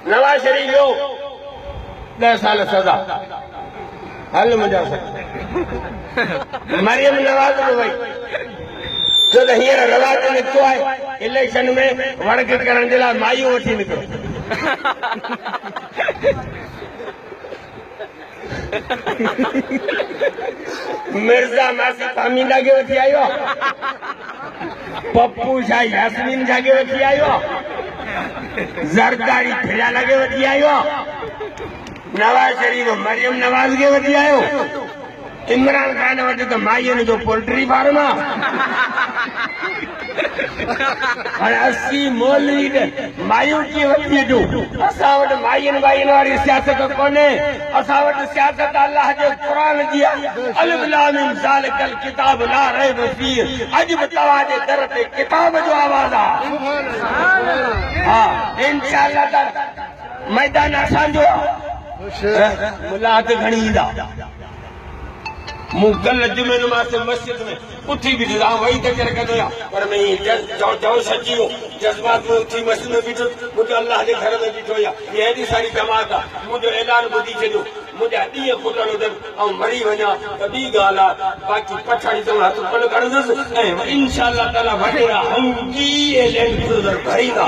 नवाज शरीफ जो 10 साल सजा हल मुंहिंजा मरियम नवाज में वई छो त हींअर रवाज निकितो आहे इलेक्शन में वड़क करण जे लाइ मायूं वठी निकिरो मिर्ज़ा मासी तामींदा के वठी आयो पप्पू शाह यास्मीन जाके वठी आयो जरदारी फिराला के वठी आयो नवाज शरीफ मरियम नवाज के वठी आयो इमरान खान वटि त माईअ जो पोल्ट्री फार्म हाणे 80 मौलवी मायूं कीअं वठी अचूं असां वटि माईअनि वारी सियासत कोन्हे असां वटि सियासत अल्लाह जे क़ुर जी अलिफ लाम मीम ज़ालिकल किताब ला रैब फीह अॼु बि तव्हां जे दर ते किताब जो आवाज़ आहे हा इंशाअल्लाह त मैदान असांजो मुलाक़ात घणी ईंदा मुगल जुमे नमाज़ मस्जिद में उठी भी वही तकर कदो पर मैं जो सची हो जज्बात में उठी मस्जिद में बीठो मुझे अल्लाह के घर में बीठो या ये एडी सारी जमात आहे मुझे ऐलान बुधी छो मुझे ॾींहं फुटण ऐं मरी वञा त ॿी ॻाल्हि आहे बाक़ी पछाड़ी तो हथ पल करंदुसि ऐं इंशाअल्लाह ताला वॾेरा हंगी ऐं लैंड क्रूज़र भरींदा